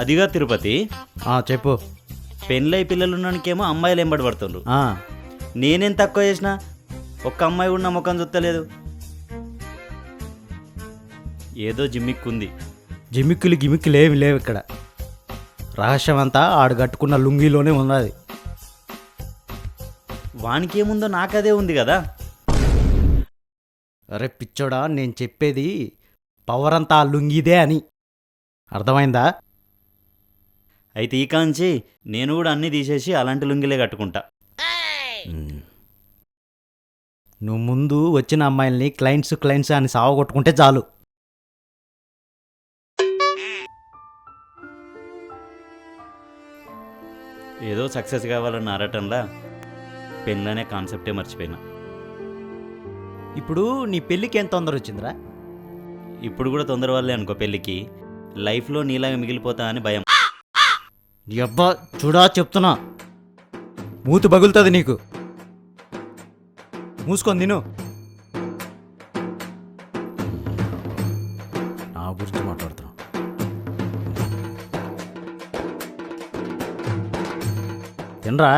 అదిగా తిరుపతి, చెప్పు. పెళ్ళై పిల్లలున్నానికేమో అమ్మాయిలు ఎంబడి పడుతుండ్రు. నేనేం తక్కువ చేసిన, ఒక్క అమ్మాయి కూడా నా ముఖం చూస్తలేదు. ఏదో జిమ్మిక్కుంది. జిమిక్కులు గిమిక్కులు ఏమి లేవు ఇక్కడ. రహస్యం అంతా ఆడు కట్టుకున్న లుంగిలోనే ఉన్నది. వానికేముందో నాకదే ఉంది కదా. అరే పిచ్చోడా, నేను చెప్పేది పవర్ అంతా ఆ లుంగిదే అని. అర్థమైందా? అయితే ఈ కాంచి నేను కూడా అన్నీ తీసేసి అలాంటి లుంగిలే కట్టుకుంటా. నువ్వు ముందు వచ్చిన అమ్మాయిల్ని క్లయింట్స్ అని సావగొట్టుకుంటే చాలు. ఏదో సక్సెస్ కావాలన్న ఆరాటంలా పెళ్ళనే కాన్సెప్టే మర్చిపోయినా. ఇప్పుడు నీ పెళ్ళికి ఏం తొందర వచ్చిందిరా? ఇప్పుడు కూడా తొందర వల్లే అనుకో పెళ్ళికి. లైఫ్లో నీలాగా మిగిలిపోతా అని భయం. నీ అబ్బా చూడా చెప్తున్నా, మూతి పగులుతుంది నీకు. మూసుకొని తిను. నా గురించి మాట్లాడుతున్నా. తినరా.